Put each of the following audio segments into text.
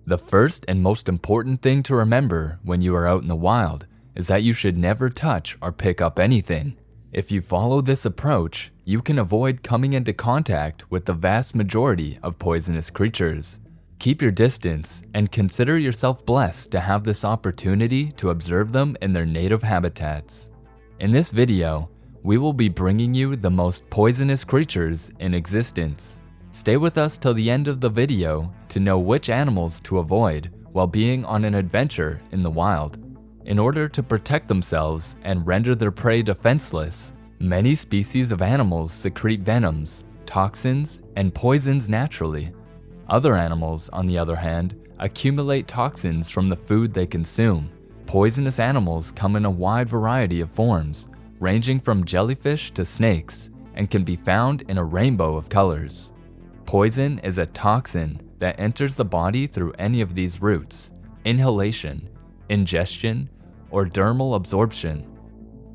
The first and most important thing to remember when you are out in the wild is that you should never touch or pick up anything. If you follow this approach, you can avoid coming into contact with the vast majority of poisonous creatures. Keep your distance and consider yourself blessed to have this opportunity to observe them in their native habitats. In this video, we will be bringing you the most poisonous creatures in existence. Stay with us till the end of the video to know which animals to avoid while being on an adventure in the wild. In order to protect themselves and render their prey defenseless, many species of animals secrete venoms, toxins, and poisons naturally. Other animals, on the other hand, accumulate toxins from the food they consume. Poisonous animals come in a wide variety of forms, ranging from jellyfish to snakes, and can be found in a rainbow of colors. Poison is a toxin that enters the body through any of these routes: inhalation, ingestion, or dermal absorption.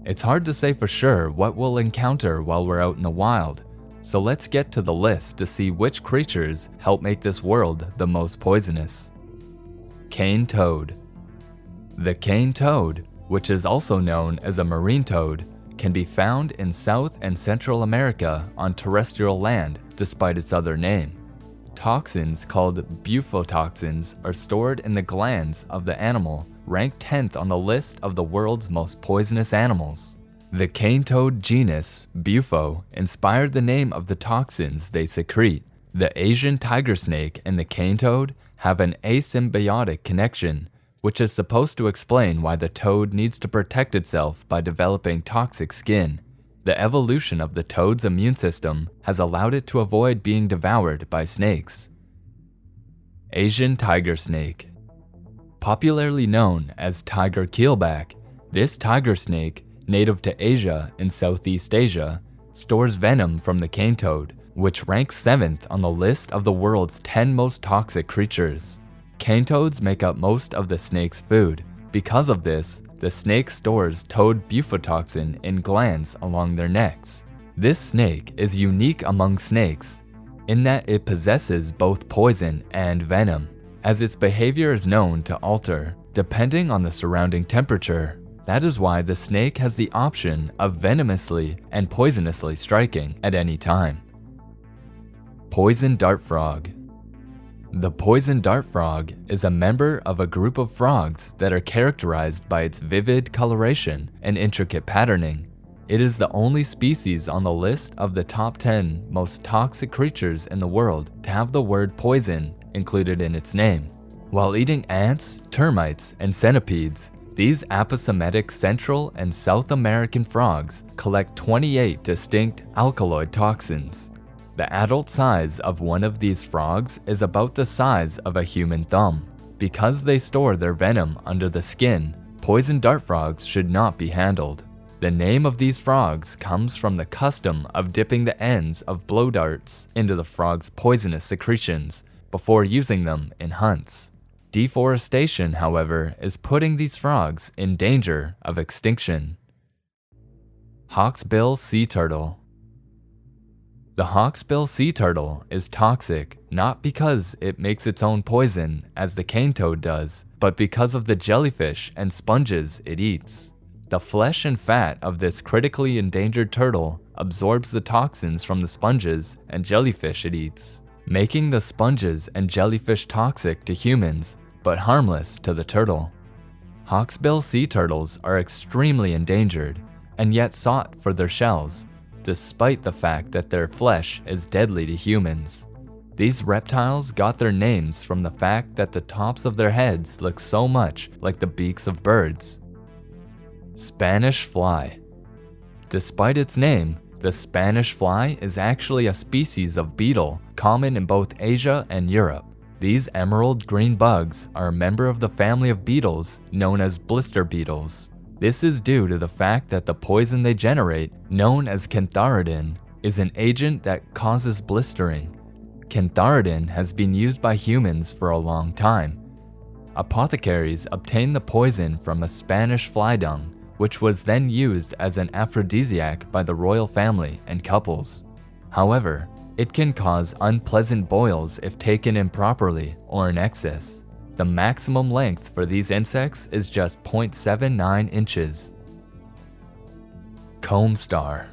It's hard to say for sure what we'll encounter while we're out in the wild, so let's get to the list to see which creatures help make this world the most poisonous. Cane toad. The cane toad, which is also known as a marine toad, can be found in South and Central America on terrestrial land despite its other name. Toxins called bufotoxins are stored in the glands of the animal, ranked 10th on the list of the world's most poisonous animals. The cane toad genus, Bufo, inspired the name of the toxins they secrete. The Asian tiger snake and the cane toad have an asymbiotic connection, which is supposed to explain why the toad needs to protect itself by developing toxic skin. The evolution of the toad's immune system has allowed it to avoid being devoured by snakes. Asian tiger snake. Popularly known as tiger keelback, this tiger snake, native to Asia and Southeast Asia, stores venom from the cane toad, which ranks 7th on the list of the world's 10 most toxic creatures. Cane toads make up most of the snake's food. Because of this, the snake stores toad bufotoxin in glands along their necks. This snake is unique among snakes in that it possesses both poison and venom, as its behavior is known to alter depending on the surrounding temperature. That is why the snake has the option of venomously and poisonously striking at any time. Poison dart frog. The poison dart frog is a member of a group of frogs that are characterized by its vivid coloration and intricate patterning. It is the only species on the list of the top 10 most toxic creatures in the world to have the word poison included in its name. While eating ants, termites, and centipedes, these aposematic Central and South American frogs collect 28 distinct alkaloid toxins. The adult size of one of these frogs is about the size of a human thumb. Because they store their venom under the skin, poison dart frogs should not be handled. The name of these frogs comes from the custom of dipping the ends of blow darts into the frog's poisonous secretions before using them in hunts. Deforestation, however, is putting these frogs in danger of extinction. Hawksbill Sea Turtle. The hawksbill sea turtle is toxic not because it makes its own poison as the cane toad does, but because of the jellyfish and sponges it eats. The flesh and fat of this critically endangered turtle absorbs the toxins from the sponges and jellyfish it eats, making the sponges and jellyfish toxic to humans, but harmless to the turtle. Hawksbill sea turtles are extremely endangered and yet sought for their shells, despite the fact that their flesh is deadly to humans. These reptiles got their names from the fact that the tops of their heads look so much like the beaks of birds. Spanish fly. Despite its name, the Spanish fly is actually a species of beetle common in both Asia and Europe. These emerald green bugs are a member of the family of beetles known as blister beetles. This is due to the fact that the poison they generate, known as cantharidin, is an agent that causes blistering. Cantharidin has been used by humans for a long time. Apothecaries obtained the poison from a Spanish fly dung, which was then used as an aphrodisiac by the royal family and couples. However, it can cause unpleasant boils if taken improperly or in excess. The maximum length for these insects is just 0.79 inches. Comb star.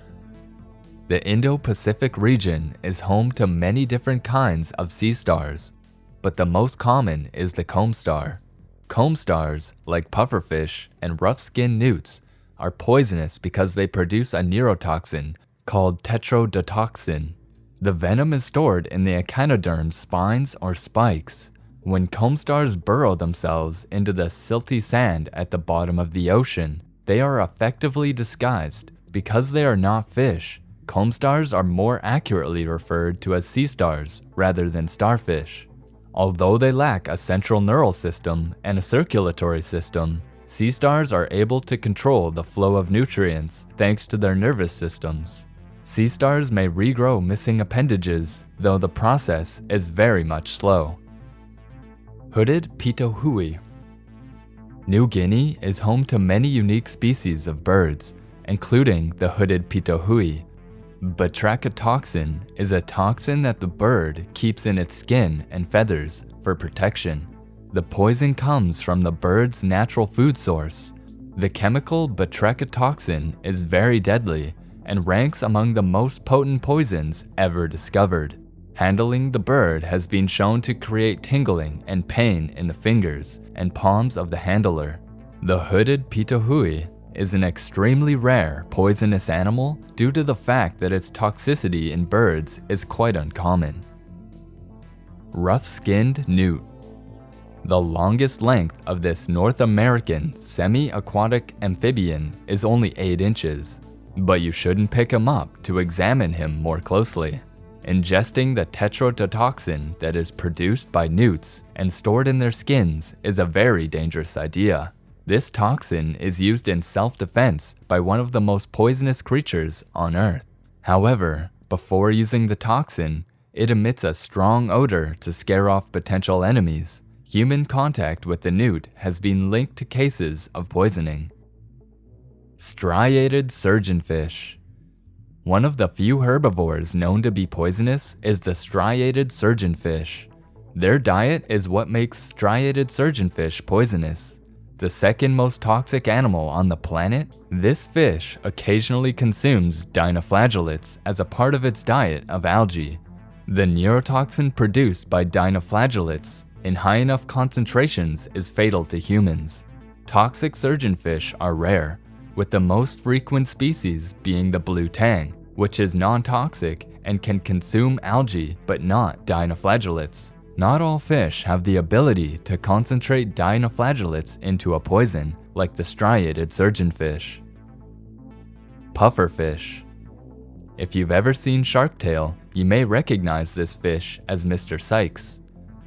The Indo-Pacific region is home to many different kinds of sea stars, but the most common is the comb star. Comb stars, like pufferfish and rough-skinned newts, are poisonous because they produce a neurotoxin called tetrodotoxin. The venom is stored in the echinoderm spines or spikes. When comb stars burrow themselves into the silty sand at the bottom of the ocean, they are effectively disguised. Because they are not fish, comb stars are more accurately referred to as sea stars rather than starfish. Although they lack a central neural system and a circulatory system, sea stars are able to control the flow of nutrients thanks to their nervous systems. Sea stars may regrow missing appendages, though the process is very much slow. Hooded Pituhi. New Guinea is home to many unique species of birds, including the hooded Pituhi. Batrachotoxin is a toxin that the bird keeps in its skin and feathers for protection. The poison comes from the bird's natural food source. The chemical batrachotoxin is very deadly and ranks among the most potent poisons ever discovered. Handling the bird has been shown to create tingling and pain in the fingers and palms of the handler. The hooded Pituhi is an extremely rare poisonous animal due to the fact that its toxicity in birds is quite uncommon. Rough-skinned newt. The longest length of this North American semi-aquatic amphibian is only 8 inches, but you shouldn't pick him up to examine him more closely. Ingesting the tetrodotoxin that is produced by newts and stored in their skins is a very dangerous idea. This toxin is used in self-defense by one of the most poisonous creatures on Earth. However, before using the toxin, it emits a strong odor to scare off potential enemies. Human contact with the newt has been linked to cases of poisoning. Striated Surgeonfish. One of the few herbivores known to be poisonous is the striated surgeonfish. Their diet is what makes striated surgeonfish poisonous. The second most toxic animal on the planet, this fish occasionally consumes dinoflagellates as a part of its diet of algae. The neurotoxin produced by dinoflagellates in high enough concentrations is fatal to humans. Toxic surgeonfish are rare, with the most frequent species being the blue tang, which is non-toxic and can consume algae but not dinoflagellates. Not all fish have the ability to concentrate dinoflagellates into a poison like the striated surgeonfish. Pufferfish. If you've ever seen Shark Tale, you may recognize this fish as Mr. Sykes.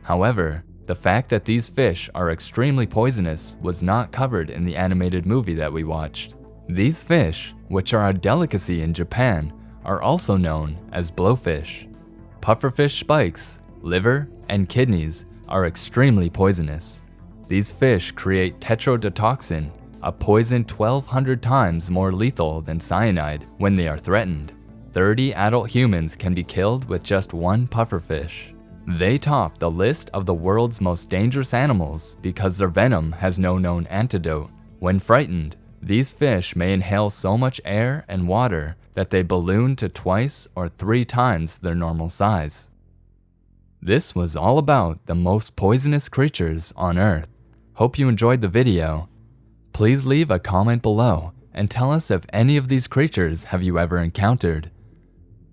However, the fact that these fish are extremely poisonous was not covered in the animated movie that we watched. These fish, which are a delicacy in Japan, are also known as blowfish. Pufferfish spikes, liver, and kidneys are extremely poisonous. These fish create tetrodotoxin, a poison 1,200 times more lethal than cyanide when they are threatened. 30 adult humans can be killed with just one pufferfish. They top the list of the world's most dangerous animals because their venom has no known antidote. When frightened, these fish may inhale so much air and water that they balloon to 2 or 3 times their normal size. This was all about the most poisonous creatures on Earth. Hope you enjoyed the video. Please leave a comment below and tell us if any of these creatures have you ever encountered.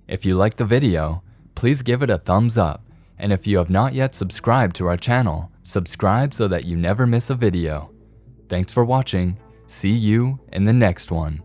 If you liked the video, please give it a thumbs up, and if you have not yet subscribed to our channel, subscribe so that you never miss a video. Thanks for watching. See you in the next one.